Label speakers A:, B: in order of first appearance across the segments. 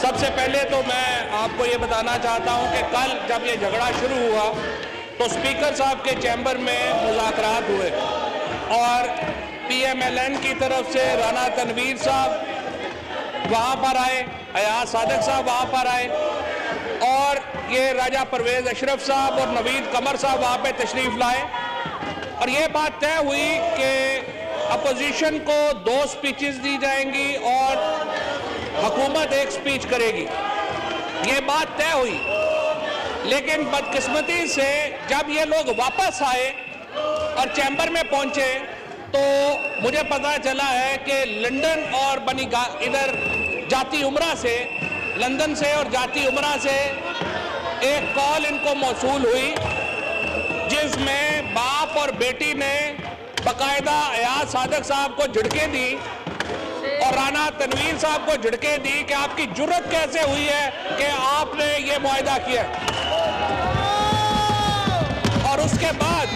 A: सबसे पहले तो मैं आपको ये बताना चाहता हूं कि कल जब ये झगड़ा शुरू हुआ तो स्पीकर साहब के चैम्बर में मुज़ाकरात हुए और PMLN की तरफ से राना तनवीर साहब वहाँ पर आए, अयाज सादिक साहब वहाँ पर आए और ये राजा परवेज़ अशरफ साहब और नवीद कमर साहब वहाँ पे तशरीफ़ लाए और ये बात तय हुई कि अपोजिशन को 2 स्पीचेस दी जाएंगी और हुकूमत 1 स्पीच करेगी। ये बात तय हुई, लेकिन बदकिस्मती से जब ये लोग वापस आए और चैम्बर में पहुंचे तो मुझे पता चला है कि लंदन और इधर जाती उमरा से, लंदन से और जाती उमरा से एक कॉल इनको मौसूल हुई जिसमें बाप और बेटी ने बाकायदा अयाज सादिक साहब को झिड़के दी और राना तनवीर साहब को झिड़के दी कि आपकी जुर्रत कैसे हुई है कि आपने ये मुआहदा किया। और उसके बाद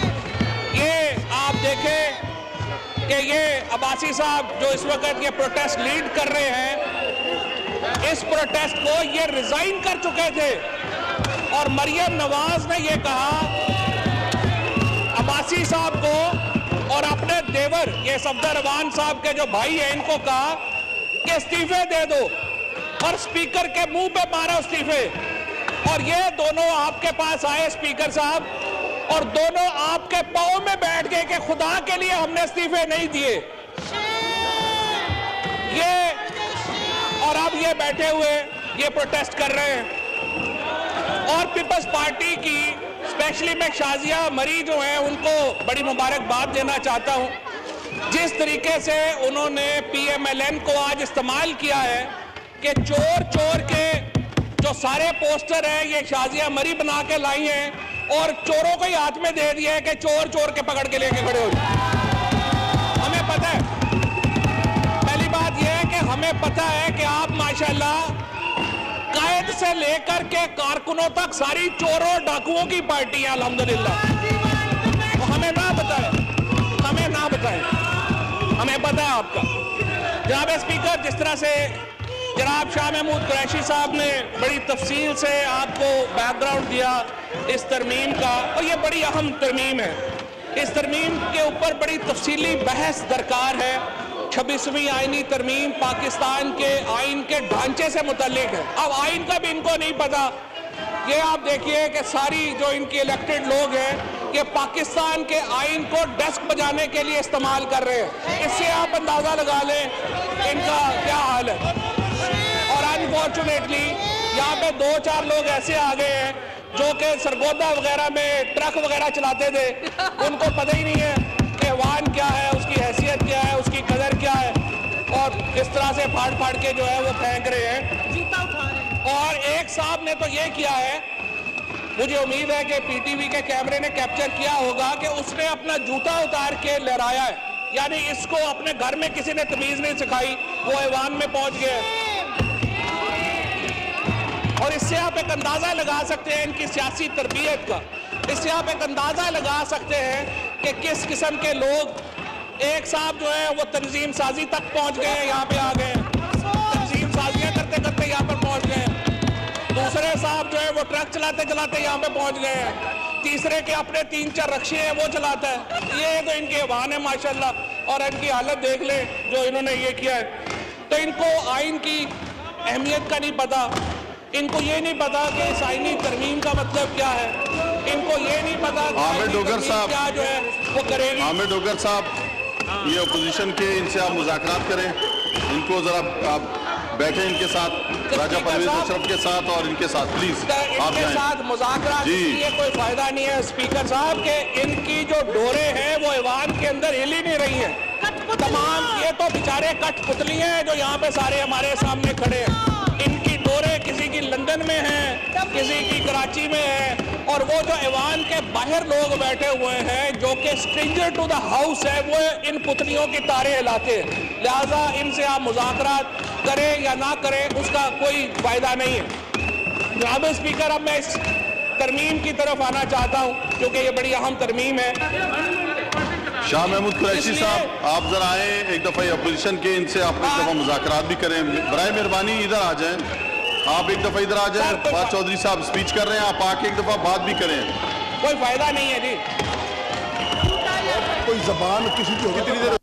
A: ये आप देखें कि ये अब्बासी साहब जो इस वक्त ये प्रोटेस्ट लीड कर रहे हैं, इस प्रोटेस्ट को ये रिजाइन कर चुके थे और मरियम नवाज ने ये कहा अब्बासी साहब को और अपने देवर ये सफदर रवान साहब के जो भाई हैं इनको कहा कि इस्तीफे दे दो और स्पीकर के मुंह पे मारा इस्तीफे। और ये दोनों आपके पास आए स्पीकर साहब और दोनों आपके पांव में बैठ गए कि खुदा के लिए हमने इस्तीफे नहीं दिए। ये और अब ये बैठे हुए ये प्रोटेस्ट कर रहे हैं और पीपल्स पार्टी की स्पेशली मैं शाजिया मरी जो है उनको बड़ी मुबारकबाद देना चाहता हूं। जिस तरीके से उन्होंने PMLN को आज इस्तेमाल किया है कि चोर चोर के जो सारे पोस्टर हैं ये शाजिया मरी बना के लाई हैं और चोरों को ही हाथ में दे दिया है कि चोर चोर के पकड़ के लेके खड़े हो जाए। हमें पता है, पहली बात यह है कि हमें पता है कि आप माशाल्लाह कायद से लेकर के कारकुनों तक सारी चोरों डाकुओं की पार्टी है अल्हम्दुलिल्लाह। तो हमें ना बताएं, हमें ना बताएं, हमें पता है आपका। जनाब स्पीकर, जिस तरह से जनाब शाह महमूद कुरैशी साहब ने बड़ी तफसील से आपको बैकग्राउंड दिया इस तरमीम का, और ये बड़ी अहम तरमीम है, इस तरमीम के ऊपर बड़ी तफसीली बहस दरकार है। 26वीं आईनी तरमीम पाकिस्तान के आइन के ढांचे से मुतल्लिक है। अब आइन का भी इनको नहीं पता। ये आप देखिए कि सारी जो इनकी इलेक्टेड लोग हैं ये पाकिस्तान के आइन को डेस्क बजाने के लिए इस्तेमाल कर रहे हैं। इससे आप अंदाज़ा लगा लें इनका क्या हाल है। और अनफॉर्चुनेटली यहाँ पे 2-4 लोग ऐसे आ गए हैं जो कि सरगोदा वगैरह में ट्रक वगैरह चलाते थे, उनको पता ही नहीं है कि वाहन क्या है, उसकी हैसियत क्या है, उसकी कदर क्या है, और इस तरह से फाड़ फाड़ के जो है वो फेंक रहे हैं, जूता उठा रहे हैं। और एक साहब ने तो ये किया है, मुझे उम्मीद है कि PTV के कैमरे ने कैप्चर किया होगा कि उसने अपना जूता उतार के लहराया है, यानी इसको अपने घर में किसी ने तमीज नहीं सिखाई, वो ऐवान में पहुंच गए। और इससे आप एक अंदाजा लगा सकते हैं इनकी सियासी तरबियत का, इससे आप एक अंदाजा लगा सकते हैं कि किस किस्म के लोग। एक साहब जो है वो तंजीम साजी तक पहुंच गए, यहाँ पे आ गए, तंजीम साजियां करते करते यहाँ पर पहुंच गए। दूसरे साहब जो है वो ट्रक चलाते चलाते यहाँ पे पहुंच गए हैं। तीसरे के अपने 3-4 रक्शे हैं वो चलाता है। ये तो इनके वाहन है माशाल्लाह, और इनकी हालत देख ले जो इन्होंने ये किया है। तो इनको आइन की अहमियत का नहीं पता, इनको ये नहीं पता कि इस आईनी तरमीम का मतलब क्या है, इनको ये नहीं पता
B: आमिर डोगर साहब
A: क्या जो है वो करेगी।
B: आमिर डोगर साहब, ये अपोजिशन के इनसे आप मुज़ाकरात करें, इनको जरा आप बैठे इनके साथ, राजा परवेज़ अशरफ के साथ और इनके साथ प्लीज आप
A: इनके साथ मुज़ाकरात किए कोई फायदा नहीं है स्पीकर साहब के। इनकी जो डोरे हैं वो ऐवान के अंदर हिल ही नहीं रही है। तमाम ये तो बेचारे कठपुतली हैं जो यहाँ पे सारे हमारे सामने खड़े हैं। इनकी डोरे किसी की लंदन में है, किसी की कराची में है, और वो जो ऐवान के बाहर लोग बैठे हुए हैं जो कि स्ट्रेंजर टू द हाउस है, वो इन पुतलियों की तारे हिलाते हैं। लिहाजा इनसे आप मुज़ाकरात करें या ना करें उसका कोई फायदा नहीं है। जनाब स्पीकर, अब मैं इस तरमीम की तरफ आना चाहता हूँ क्योंकि ये बड़ी अहम तरमीम है।
B: शाह महमूद कुरैशी साहब, आप जरा आए एक दफ़ा अपोजिशन के, इनसे आप एक दफ़ा मुज़ाकरात भी करें, बराए मेहरबानी इधर आ जाएं। आप एक दफा इधर आ जाएं, फवाद चौधरी साहब स्पीच कर रहे हैं, आप आके एक दफा बात भी करें।
A: कोई फायदा नहीं है जी,
B: कोई जबान किसी की कितनी देर।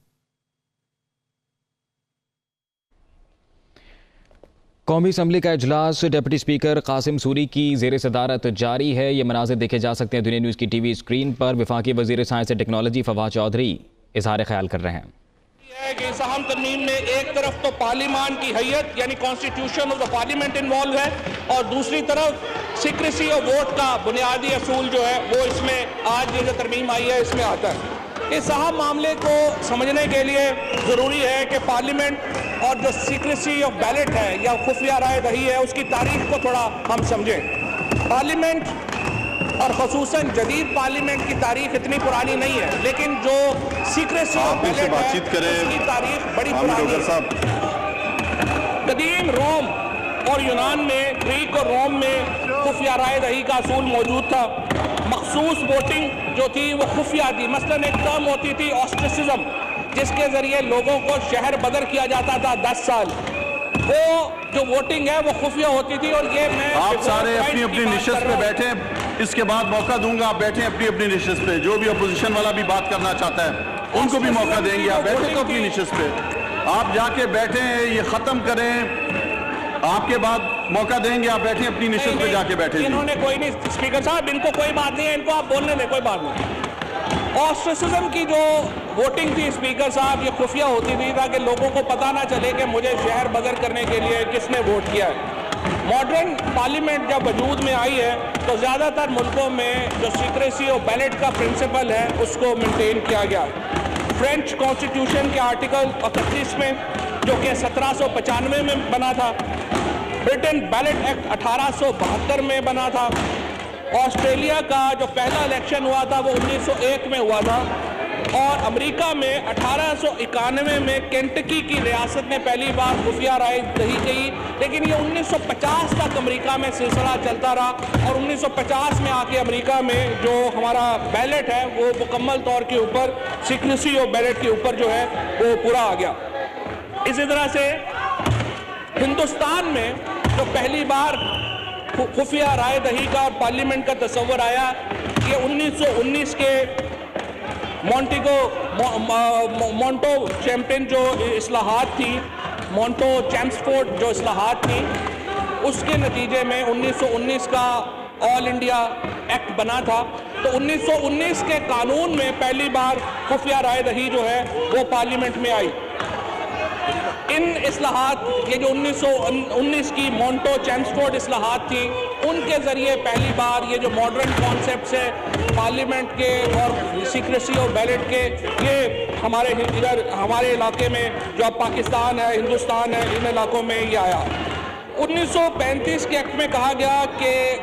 C: कौमी असम्बली का इजलास डिप्टी स्पीकर कासिम सूरी की जेर सदारत जारी है। ये मनाज़िर देखे जा सकते हैं दुनिया न्यूज़ की टीवी स्क्रीन पर। वफाकी वज़ीर साइंस और टेक्नोलॉजी फवाद चौधरी इजहार ख्याल कर रहे हैं
A: कि इस अहम तरमीम में एक तरफ तो पार्लिमान की हैयत यानी constitution of the parliament involve है, और दूसरी तरफ सीक्रेसी ऑफ वोट का बुनियादी असूल जो है वो इसमें आज ये जो तरमीम आई है इसमें आता है। इस अहम मामले को समझने के लिए ज़रूरी है कि पार्लियामेंट और जो सीक्रेसी ऑफ बैलेट है या खुफिया राय दही है उसकी तारीख को थोड़ा हम समझें। पार्लियामेंट और ख़ुसूसन जदीद पार्लियामेंट की तारीख इतनी पुरानी नहीं है, लेकिन जो सीक्रेसी ऑफ बैलेट है उसकी तारीख बड़ी पुरानी है। कदीम रोम और यूनान में, ग्रीक और रोम में खुफिया राय दही का असूल मौजूद था। मखसूस वोटिंग जो थी वो खुफिया थी। मसलन एक टर्म होती थी ऑस्ट्रिसिज्म, जिसके जरिए लोगों को शहर बदर किया जाता था 10 साल। वो जो वोटिंग है वो खुफिया होती थी। और ये मैं
B: आप सारे अपनी अपनी निशस्त पे बैठे, इसके बाद मौका दूंगा, आप बैठे अपनी अपनी निशस्त पे। जो भी अपोजिशन वाला भी बात करना चाहता है उनको भी मौका देंगे। आप बैठे तो अपनी निशस्त पे, आप जाके बैठे, ये खत्म करें, आपके बाद मौका देंगे। आप बैठे अपनी निशस्त पे जाके बैठे।
A: इन्होंने कोई नहीं, स्पीकर साहब इनको कोई बात नहीं है, इनको आप बोलने दें, कोई बात नहीं। ऑस्ट्रिसिज्म की जो वोटिंग थी स्पीकर साहब, ये खुफिया होती थी ताकि लोगों को पता ना चले कि मुझे शहर बदर करने के लिए किसने वोट किया है। मॉडर्न पार्लियामेंट जब वजूद में आई है तो ज़्यादातर मुल्कों में जो सीक्रेसी ऑफ बैलेट का प्रिंसिपल है उसको मेंटेन किया गया। फ्रेंच कॉन्स्टिट्यूशन के आर्टिकल 31 में, जो कि 1795 में बना था, ब्रिटेन बैलेट एक्ट 1872 में बना था, ऑस्ट्रेलिया का जो पहला इलेक्शन हुआ था वो 1901 में हुआ था, और अमेरिका में 1891 में केंटकी की रियासत ने पहली बार खुफिया राय दही की। लेकिन ये 1950 तक अमेरिका में सिलसिला चलता रहा, और 1950 में आके अमेरिका में जो हमारा बैलेट है वो मुकम्मल तौर के ऊपर सीक्रेसी ऑफ बैलेट के ऊपर जो है वो पूरा आ गया। इसी तरह से हिंदुस्तान में जो पहली बार खुफिया राय दही का और पार्लियामेंट का तस्वर आया, ये 1919 के मॉन्टो चैम्पियन जो इस्लाहात थी, मॉन्टो चैम्सफोर्ड जो इस्लाहात थी, उसके नतीजे में 1919 का ऑल इंडिया एक्ट बना था। तो 1919 के कानून में पहली बार खुफिया राय दही जो है वो पार्लियामेंट में आई। इन इस्लाहात, ये जो 1919 की मॉन्टो चैम्सफोर्ड इस्लाहात थी, उनके ज़रिए पहली बार ये जो मॉडर्न कॉन्सेप्ट्स है पार्लियामेंट के और सीक्रेसी ऑफ बैलेट के, ये हमारे इधर हमारे इलाके में जो अब पाकिस्तान है, हिंदुस्तान है, इन इलाकों में ये आया। 1935 के एक्ट में कहा गया कि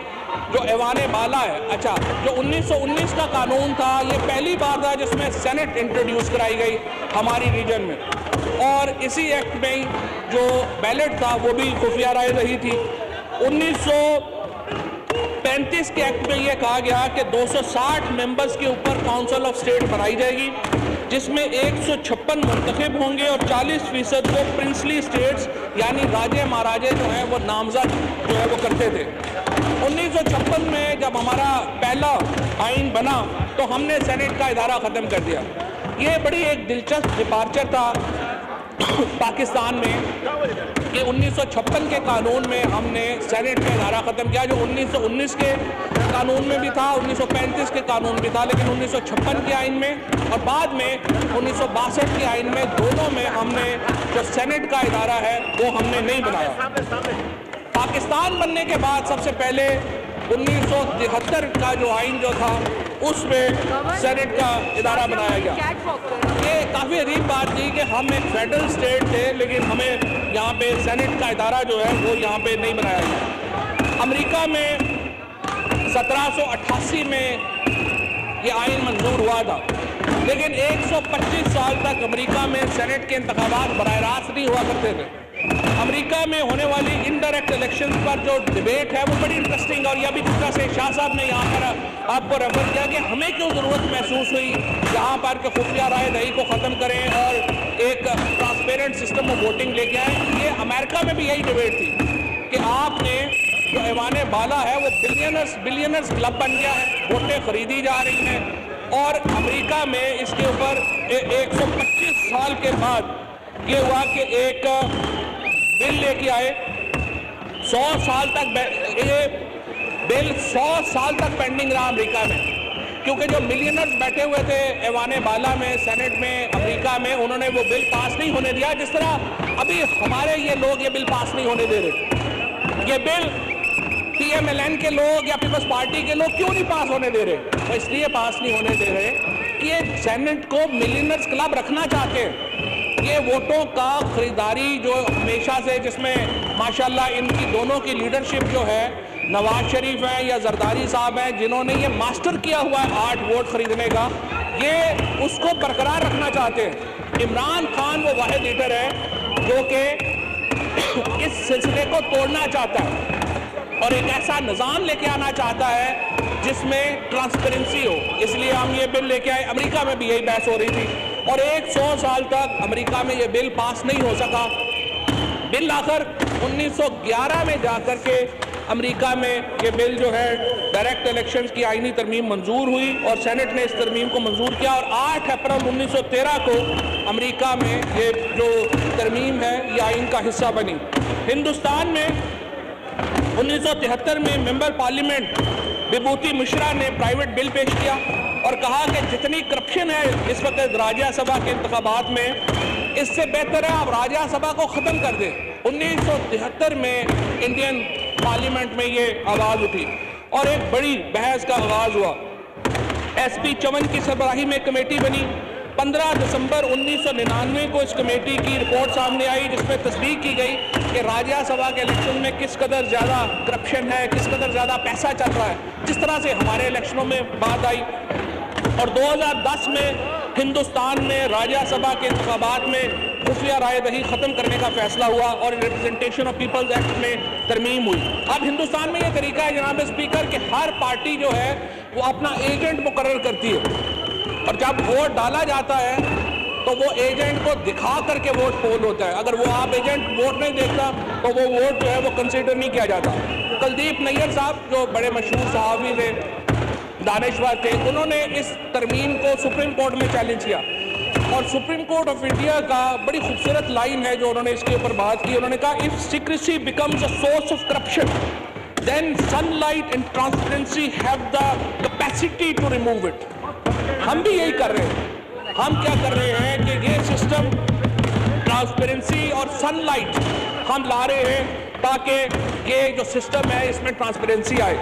A: जो ऐवान बाला है, अच्छा जो 1919 का कानून था ये पहली बार था जिसमें सेनेट इंट्रोड्यूस कराई गई हमारी रीजन में, और इसी एक्ट में जो बैलेट था वो भी खुफिया राय रही थी। 1935 के एक्ट में ये कहा गया कि 260 मेंबर्स के ऊपर काउंसिल ऑफ स्टेट बनाई जाएगी, जिसमें 156 मुंतखब होंगे और 40% को प्रिंसली स्टेट्स यानी राजे महाराजे जो हैं वो नामजद जो है वो करते थे। 1956 में जब हमारा पहला आइन बना तो हमने सेनेट का इदारा ख़त्म कर दिया। ये बड़ी एक दिलचस्प डिपार्चर था पाकिस्तान में कि 1956 के कानून में हमने सेनेट का इदारा ख़त्म किया, जो 1919 के कानून में भी था, 1935 के कानून भी था, लेकिन 1956 के आइन में और बाद में 1962 के आइन में, दोनों में हमने जो सेनेट का इदारा है वो हमने नहीं बनाया। पाकिस्तान बनने के बाद सबसे पहले 1973 का जो आइन जो था उसमें सेनेट का इदारा बनाया गया। ये काफ़ी अजीब बात थी कि हम एक फेडरल स्टेट थे लेकिन हमें यहाँ पे सेनेट का इदारा जो है वो यहाँ पे नहीं बनाया गया। अमेरिका में 1788 में ये आइन मंजूर हुआ था, लेकिन 125 साल तक अमेरिका में सेनेट के इंतखाबात बराह रास्त नहीं हुआ करते थे। अमेरिका में होने वाली इनडायरेक्ट इलेक्शन पर जो डिबेट है वो बड़ी इंटरेस्टिंग, और यह भी जिस तरह से शाह साहब ने यहाँ पर आपको रेफर किया कि हमें क्यों ज़रूरत महसूस हुई यहाँ पर कि खुफिया राय दही को ख़त्म करें और एक ट्रांसपेरेंट सिस्टम ऑफ वोटिंग लेके आए। ये अमेरिका में भी यही डिबेट थी कि आपने जो ऐवान बाला है वो बिलियनर्स क्लब बन गया है, वोटें खरीदी जा रही हैं और अमेरिका में इसके ऊपर 125 साल के बाद ये हुआ कि एक बिल लेके आए। 100 साल तक ये बिल 100 साल तक पेंडिंग रहा अमेरिका में, क्योंकि जो मिलियनर्स बैठे हुए थे ऐवान बाला में, सेनेट में, अमेरिका में, उन्होंने वो बिल पास नहीं होने दिया। जिस तरह अभी हमारे ये लोग ये बिल पास नहीं होने दे रहे। ये बिल PMLN के लोग या पीपल्स पार्टी के लोग क्यों नहीं पास होने दे रहे? तो इसलिए पास नहीं होने दे रहे कि ये सेनेट को मिलियनर्स क्लब रखना चाहते हैं। ये वोटों का खरीदारी जो हमेशा से, जिसमें माशाल्लाह इनकी दोनों की लीडरशिप जो है, नवाज शरीफ हैं या जरदारी साहब हैं, जिन्होंने ये मास्टर किया हुआ है 8 वोट खरीदने का, ये उसको बरकरार रखना चाहते हैं। इमरान खान वो वाहिद लीडर है जो कि इस सिलसिले को तोड़ना चाहता है और एक ऐसा निज़ाम लेके आना चाहता है जिसमें ट्रांसपेरेंसी हो। इसलिए हम ये बिल लेके आए। अमेरिका में भी यही बहस हो रही थी और 100 साल तक अमेरिका में ये बिल पास नहीं हो सका। बिल आखिर 1911 में जाकर के अमेरिका में ये बिल जो है डायरेक्ट इलेक्शंस की आईनी तरमीम मंजूर हुई और सेनेट ने इस तरमीम को मंजूर किया और 8 अप्रैल 1913 को अमेरिका में ये जो तरमीम है ये आइन का हिस्सा बनी। हिंदुस्तान में 1973 में मेंबर पार्लियामेंट विभूति मिश्रा ने प्राइवेट बिल पेश किया और कहा कि जितनी करप्शन है इस वक्त राज्यसभा के इंतखाबात में, इससे बेहतर है आप राज्यसभा को ख़त्म कर दें। 1973 में इंडियन पार्लियामेंट में ये आवाज़ उठी और एक बड़ी बहस का आगाज़ हुआ। SP चमन की सरबराही में कमेटी बनी। 15 दिसंबर 1999 को इस कमेटी की रिपोर्ट सामने आई जिसमें तस्दीक की गई कि राज्यसभा के इलेक्शन में किस कदर ज़्यादा करप्शन है, किस कदर ज़्यादा पैसा चल रहा है, जिस तरह से हमारे इलेक्शनों में बात आई। और 2010 में हिंदुस्तान में राज्यसभा के इंतखाबात में खुफिया राय दही ख़त्म करने का फैसला हुआ और रिप्रेजेंटेशन ऑफ पीपल्स एक्ट में तरमीम हुई। अब हिंदुस्तान में ये तरीका है जनाब स्पीकर कि हर पार्टी जो है वो अपना एजेंट मुकर्रर करती है और जब वोट डाला जाता है तो वो एजेंट को दिखा करके वोट पोल होता है। अगर वो आप एजेंट वोट नहीं देखता तो वो वोट जो है वो कंसीडर नहीं किया जाता। कुलदीप नैयर साहब जो बड़े मशहूर सहाफ़ी थे, दानिश्वर थे, उन्होंने इस तरमीम को सुप्रीम कोर्ट में चैलेंज किया और सुप्रीम कोर्ट ऑफ इंडिया का बड़ी खूबसूरत लाइन है जो उन्होंने इसके ऊपर बात की। उन्होंने कहा, if secrecy becomes a source of corruption then sunlight and transparency have the capacity to remove it. हम भी यही कर रहे हैं। हम क्या कर रहे हैं कि ये सिस्टम ट्रांसपेरेंसी और सनलाइट हम ला रहे हैं ताकि ये जो सिस्टम है इसमें ट्रांसपेरेंसी आए।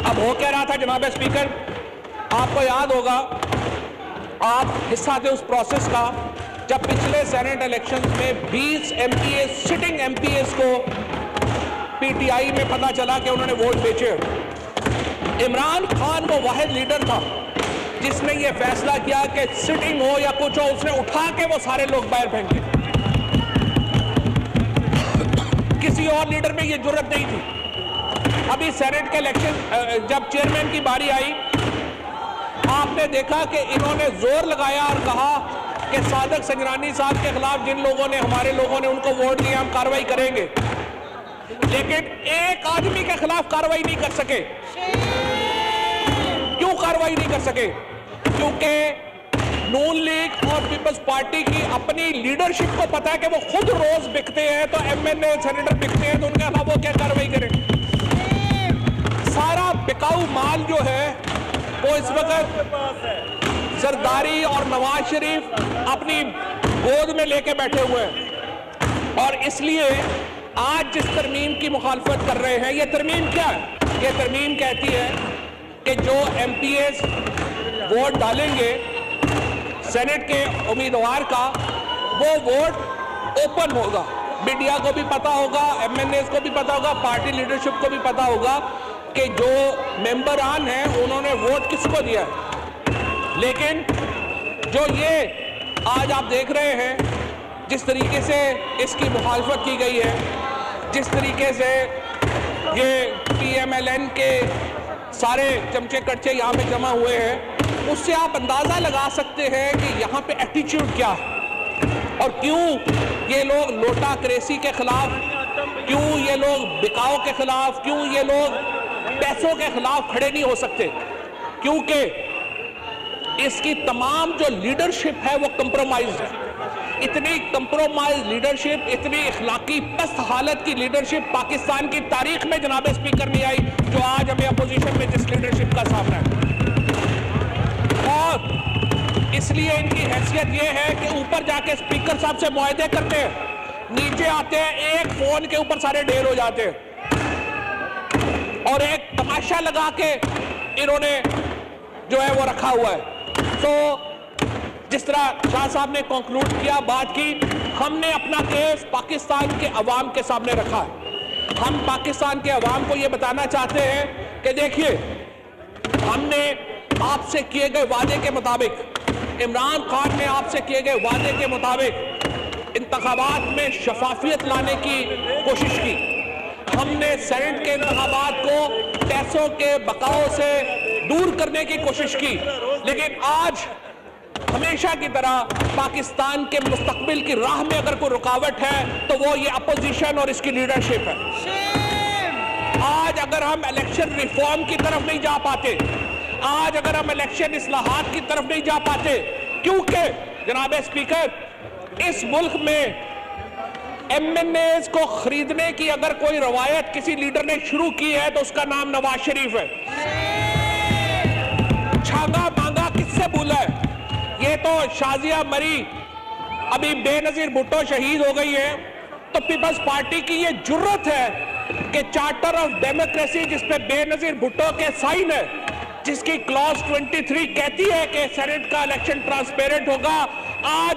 A: अब हो क्या रहा था जनाब स्पीकर, आपको याद होगा, आप हिस्सा थे उस प्रोसेस का जब पिछले सेनेट इलेक्शन में 20 MPs सिटिंग MPs को PTI में पता चला कि उन्होंने वोट बेचे। इमरान खान वो वाहिद लीडर था जिसने ये फैसला किया कि सिटिंग हो या कुछ हो, उसने उठा के वो सारे लोग बाहर फेंके। किसी और लीडर में ये जुर्रत नहीं थी। अभी सेनेट के इलेक्शन जब चेयरमैन की बारी आई, आपने देखा कि इन्होंने जोर लगाया और कहा कि सादक संजरानी साहब के खिलाफ जिन लोगों ने, हमारे लोगों ने उनको वोट दिया, हम कार्रवाई करेंगे। लेकिन एक आदमी के खिलाफ कार्रवाई नहीं कर सके। क्यों कार्रवाई नहीं कर सके? क्योंकि नून लीग और पीपल्स पार्टी की अपनी लीडरशिप को पता है कि वो खुद रोज बिकते हैं, तो MNA सेनेटर बिकते हैं, तो उनके खिलाफ वो क्या कार्रवाई करें? सारा बिकाऊ माल जो है वो इस वक्त जरदारी और नवाज शरीफ अपनी गोद में लेके बैठे हुए हैं और इसलिए आज जिस तरमीम की मुखालफत कर रहे हैं, ये तरमीम क्या है? ये तरमीम कहती है कि जो MPs वोट डालेंगे सेनेट के उम्मीदवार का, वो वोट ओपन होगा। मीडिया को भी पता होगा, MNAs को भी पता होगा, पार्टी लीडरशिप को भी पता होगा कि जो मेंबरान हैं उन्होंने वोट किसको दिया है। लेकिन जो ये आज आप देख रहे हैं जिस तरीके से इसकी मुखालफत की गई है, जिस तरीके से ये PMLN के सारे चमचे कच्चे यहाँ पे जमा हुए हैं, उससे आप अंदाज़ा लगा सकते हैं कि यहाँ पे एटीट्यूड क्या है और क्यों ये लोग लोटा क्रेसी के खिलाफ क्यों ये लोग बिकाओ के खिलाफ, क्यों ये लोग पैसों के खिलाफ खड़े नहीं हो सकते? क्योंकि इसकी तमाम जो लीडरशिप है वो कंप्रोमाइज है। इतनी कंप्रोमाइज लीडरशिप, इतनी इखलाकी पस्त हालत की लीडरशिप पाकिस्तान की तारीख में जनाब स्पीकर नहीं आई जो आज हमें अपोजिशन में जिस लीडरशिप का सामना है। और इसलिए इनकी हैसियत यह है कि ऊपर जाके स्पीकर साहब से मुआहदे करते हैं, नीचे आते हैं एक फोन के ऊपर सारे ढेर हो जाते हैं और एक तमाशा लगा के इन्होंने जो है वो रखा हुआ है। तो जिस तरह शाह साहब ने कंक्लूड किया, बात की, हमने अपना केस पाकिस्तान के अवाम के सामने रखा है। हम पाकिस्तान के अवाम को ये बताना चाहते हैं कि देखिए, हमने आपसे किए गए वादे के मुताबिक, इमरान खान ने आपसे किए गए वादे के मुताबिक इंतखाबात में शफाफियत लाने की कोशिश की। हमने सेनेट के इंतखाबात को टैक्सों के बकाओं से दूर करने की कोशिश की, लेकिन आज हमेशा की तरह पाकिस्तान के मुस्तकबिल की राह में अगर कोई रुकावट है तो वो ये अपोजिशन और इसकी लीडरशिप है। आज अगर हम इलेक्शन रिफॉर्म की तरफ नहीं जा पाते, आज अगर हम इलेक्शन इस्लाहात की तरफ नहीं जा पाते, क्योंकि जनाब स्पीकर, इस मुल्क में MNAs को खरीदने की अगर कोई रवायत किसी लीडर ने शुरू की है तो उसका नाम नवाज शरीफ है। छांगा मांगा किससे भूला है? ये तो शाजिया मरी, अभी बेनजीर भुट्टो शहीद हो गई है, तो पीपल्स पार्टी की ये जुर्रत है कि चार्टर ऑफ डेमोक्रेसी जिस पे बेनजीर भुट्टो के साइन है, जिसकी क्लॉज 23 कहती है कि सेनेट का इलेक्शन ट्रांसपेरेंट होगा, आज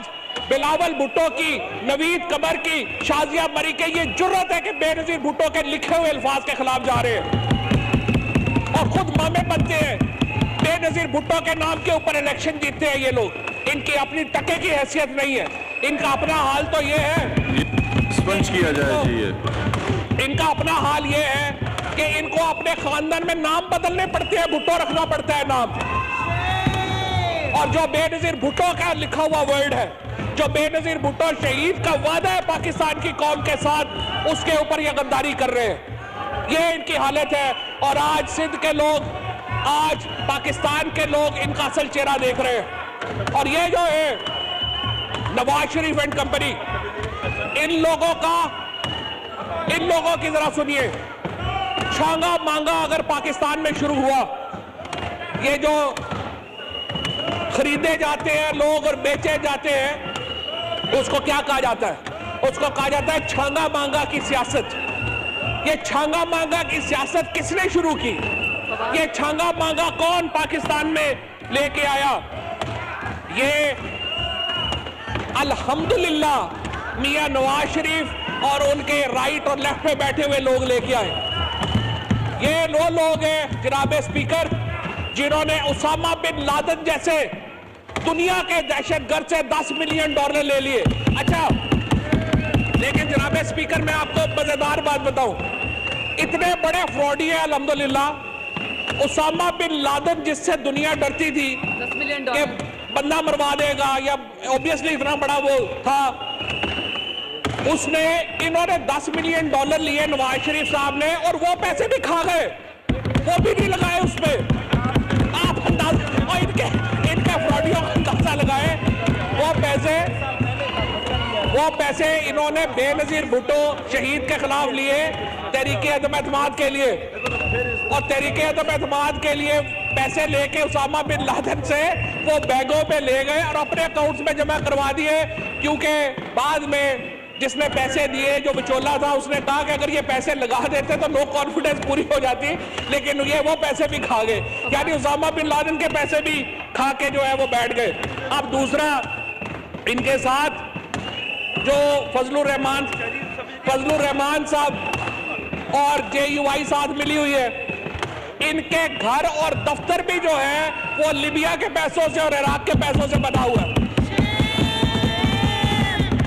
A: बिलावल भुट्टो की, नवीद कमर की, शाजिया मरी के ये जुर्रत है कि बेनजीर भुट्टो के लिखे हुए अल्फाज के खिलाफ जा रहे हैं और खुद मामे बनते हैं। बेनजीर भुट्टो के नाम के ऊपर इलेक्शन जीतते हैं ये लोग। इनकी अपनी टके की हैसियत नहीं है। इनका अपना हाल तो ये है,
B: स्पंज किया जाए जी ये।
A: इनका अपना हाल ये है कि इनको अपने खानदान में नाम बदलने पड़ते हैं, भुट्टो रखना पड़ता है नाम। और जो बेनजीर भुट्टो का लिखा हुआ वर्ड है, जो बेनजीर भुट्टो शहीद का वादा है पाकिस्तान की कौम के साथ, उसके ऊपर ये गद्दारी कर रहे हैं। ये इनकी हालत है। और आज सिंध के लोग, आज पाकिस्तान के लोग इनका असल चेहरा देख रहे हैं। और ये जो है नवाज शरीफ एंड कंपनी, इन लोगों की जरा सुनिए। छांगा मांगा अगर पाकिस्तान में शुरू हुआ, ये जो खरीदे जाते हैं लोग और बेचे जाते हैं, उसको क्या कहा जाता है? उसको कहा जाता है छांगा मांगा की सियासत। ये छांगा मांगा की सियासत किसने शुरू की? ये छांगा मांगा कौन पाकिस्तान में लेके आया? ये अल्हम्दुलिल्लाह मियां नवाज शरीफ और उनके राइट और लेफ्ट पे बैठे हुए लोग लेके आए। ये वो लोग हैं जनाब स्पीकर, जिन्होंने उसामा बिन लादेन जैसे दुनिया के दहशतगर्द से $10 मिलियन ले लिए। अच्छा, लेकिन जनाब स्पीकर मैं आपको मजेदार बात बताऊं, इतने बड़े फ्रॉडी है अल्हम्दुलिल्लाह। उसामा बिन लादेन जिससे दुनिया डरती थी $10 मिलियन कि बंदा मरवा देगा, या ऑब्वियसली इतना बड़ा वो था, उसने इन्होंने $10 मिलियन लिए नवाज शरीफ साहब ने, और वो पैसे भी खा गए, वो भी नहीं लगाए उस पर। आप अंदाजा, और इनके फ्रॉडियों का अंदाजा लगाए। वो पैसे इन्होंने बेनजीर भुट्टो शहीद के खिलाफ लिए तहरीके अदम-ए-एतमाद के लिए, और तहरीके अदम-ए-एतमाद के लिए पैसे लेके उसामा बिन लादेन से वो बैगों पे ले गए और अपने अकाउंट्स में जमा करवा दिए। क्योंकि बाद में जिसने पैसे दिए, जो बिचौला था, उसने कहा कि अगर ये पैसे लगा देते तो नो कॉन्फिडेंस पूरी हो जाती, लेकिन ये वो पैसे भी खा गए, यानी उसामा बिन लादेन के पैसे भी खा के जो है वो बैठ गए। अब दूसरा, इनके साथ जो फजलुर रहमान साहब और JUI साथ मिली हुई है, इनके घर और दफ्तर भी जो है वो लिबिया के पैसों से और इराक के पैसों से बना हुआ है।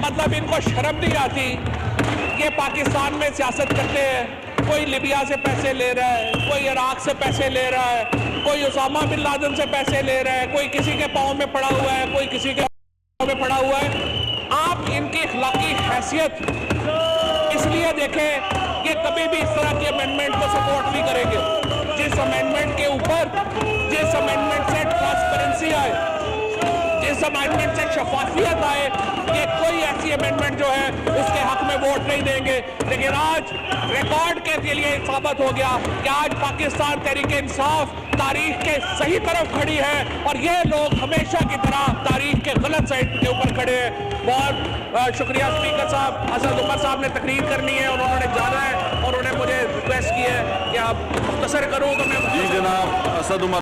A: मतलब इनको शर्म नहीं आती। ये पाकिस्तान में सियासत करते हैं, कोई लिबिया से पैसे ले रहा है, कोई इराक से पैसे ले रहा है, कोई उसामा बिन लादेन से पैसे ले रहा है, कोई किसी के पाँव में पड़ा हुआ है, कोई किसी के पाँव में पड़ा हुआ है। आप इनकी अखलाकी हैसियत इसलिए देखें कि कभी भी इस तरह की अमेंडमेंट को सपोर्ट नहीं करेंगे। जिस अमेंडमेंट के ऊपर, जिस अमेंडमेंट से ट्रांसपेरेंसी आए, जिस अमेंडमेंट से शफाफियत आए, ये कोई ऐसी अमेंडमेंट जो है उसके हक में वोट नहीं देंगे। लेकिन आज रिकॉर्ड के लिए साबित हो गया कि आज पाकिस्तान तहरीक इंसाफ तारीख के सही तरफ खड़ी है और ये लोग हमेशा की तरह तारीख के गलत साइड के ऊपर खड़े हैं। बहुत शुक्रिया स्पीकर साहब। असद उमर साहब ने तकरीर करनी है और उन्होंने जाना है और उन्होंने मुझे रिक्वेस्ट की है कि आप मुख्तसर करूँ तो मैं
B: जी जनाब असद उमर